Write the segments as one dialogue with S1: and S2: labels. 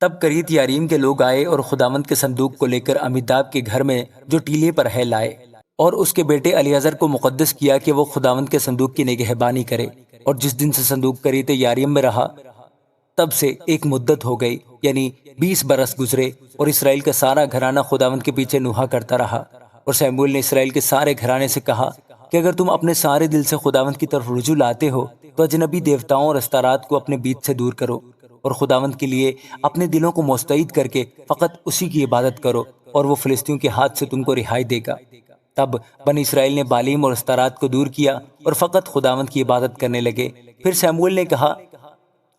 S1: تب کریت یاریم کے لوگ آئے اور خداوند کے صندوق کو لے کر امیداب کے گھر میں جو ٹیلے پر ہے لائے، اور اس کے بیٹے الیعزر کو مقدس کیا کہ وہ خداوند کے صندوق کی نگہبانی کرے۔ اور جس دن سے صندوق کریت یاریم میں رہا، تب سے ایک مدت ہو گئی، یعنی 20 برس گزرے، اور اسرائیل کا سارا گھرانہ خداوند کے پیچھے نوحہ کرتا رہا۔ اور سموئیل نے اسرائیل کے سارے گھرانے سے کہا کہ اگر تم اپنے سارے دل سے خداوند کی طرف رجوع لاتے ہو تو اجنبی دیوتاؤں اور استارات کو اپنے بیچ سے دور کرو، اور خداوند کے لیے اپنے دلوں کو مستعد کر کے فقط اسی کی عبادت کرو، اور وہ فلسطینیوں کے ہاتھ سے تم کو رہائی دے گا۔ تب بنی اسرائیل نے بالیم اور استارات کو دور کیا اور فقط خداوند کی عبادت کرنے لگے۔ پھر سموئیل نے کہا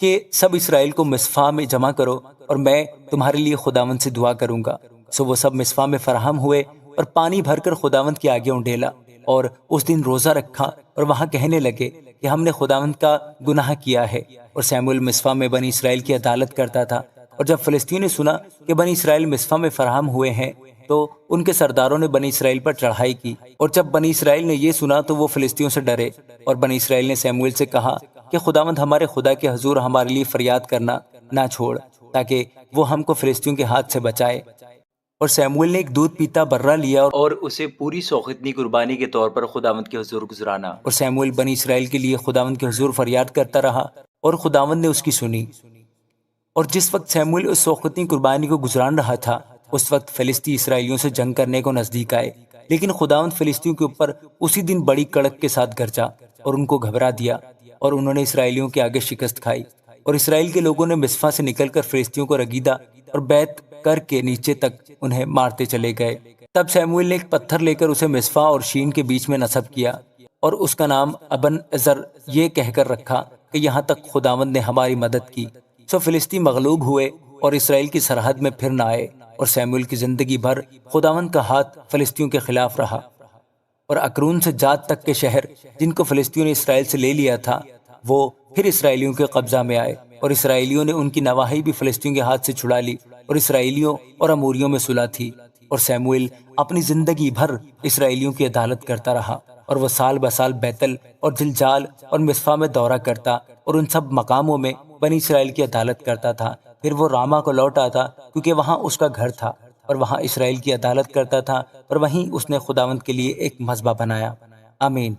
S1: کہ سب اسرائیل کو مصفا میں جمع کرو اور میں تمہارے لیے خداوند سے دعا کروں گا۔ سو وہ سب مصفا میں فراہم ہوئے اور پانی بھر کر خداوند کے آگے انڈیلا، اور اس دن روزہ رکھا اور وہاں کہنے لگے کہ ہم نے خداوند کا گناہ کیا ہے۔ اور سموئیل مصفا میں بنی اسرائیل کی عدالت کرتا تھا۔ اور جب فلسطینیوں نے سنا کہ بنی اسرائیل مصفا میں فراہم ہوئے ہیں تو ان کے سرداروں نے بنی اسرائیل پر چڑھائی کی، اور جب بنی اسرائیل نے یہ سنا تو وہ فلسطینیوں سے ڈرے، اور بنی اسرائیل نے سموئیل سے کہا کہ خداوند ہمارے خدا کے حضور ہمارے لیے فریاد کرنا نہ چھوڑ، تاکہ وہ ہم کو فلسطینیوں کے ہاتھ سے بچائے۔ اور سموئیل نے ایک دودھ پیتا برہ لیا اور اسے پوری سوختنی قربانی کے طور پر خداوند کے حضور گزرانا۔ اور سموئیل بنی اسرائیل کے لیے خداوند کے حضور فریاد کرتا رہا، اور خداوند نے اس کی سنی۔ اور جس وقت سموئیل اس سوختنی قربانی کو گزران رہا تھا، اس وقت فلسطی اسرائیلیوں سے جنگ کرنے کو نزدیک آئے، لیکن خداوند فلسطینیوں کے اوپر اسی دن بڑی کڑک کے ساتھ گرجا اور ان کو گھبرا دیا، اور انہوں نے اسرائیلیوں کے آگے شکست کھائی۔ اور اسرائیل کے لوگوں نے مصفا سے نکل کر فلسطینیوں کو رگیدہ اور بیت کر کے نیچے تک انہیں مارتے چلے گئے۔ تب سموئیل نے ایک پتھر لے کر اسے مصفا اور شین کے بیچ میں نصب کیا، اور اس کا نام ابن عزر یہ کہہ کر رکھا کہ یہاں تک خداوند نے ہماری مدد کی۔ سو فلسطی مغلوب ہوئے اور اسرائیل کی سرحد میں پھر نہ آئے، اور سموئیل کی زندگی بھر خداوند کا ہاتھ فلسطینیوں کے خلاف رہا۔ اور اکرون سے جات تک کے شہر جن کو فلسطینیوں نے اسرائیل سے لے لیا تھا، وہ پھر اسرائیلیوں کے قبضہ میں آئے، اور اسرائیلیوں نے ان کی نواحی بھی فلسطینیوں کے ہاتھ سے چھڑا لی، اور اسرائیلیوں اور اموریوں میں صلح تھی۔ اور سموئیل اپنی زندگی بھر اسرائیلیوں کی عدالت کرتا رہا، اور وہ سال بسال بیتل اور جلجال اور مصفا میں دورہ کرتا اور ان سب مقاموں میں بنی اسرائیل کی عدالت کرتا تھا۔ پھر وہ راما کو لوٹ آتا، کیونکہ وہاں اس کا گھر تھا، اور وہاں اسرائیل کی عدالت کرتا تھا، اور وہیں اس نے خداوند کے لیے ایک مذبح بنایا۔ آمین۔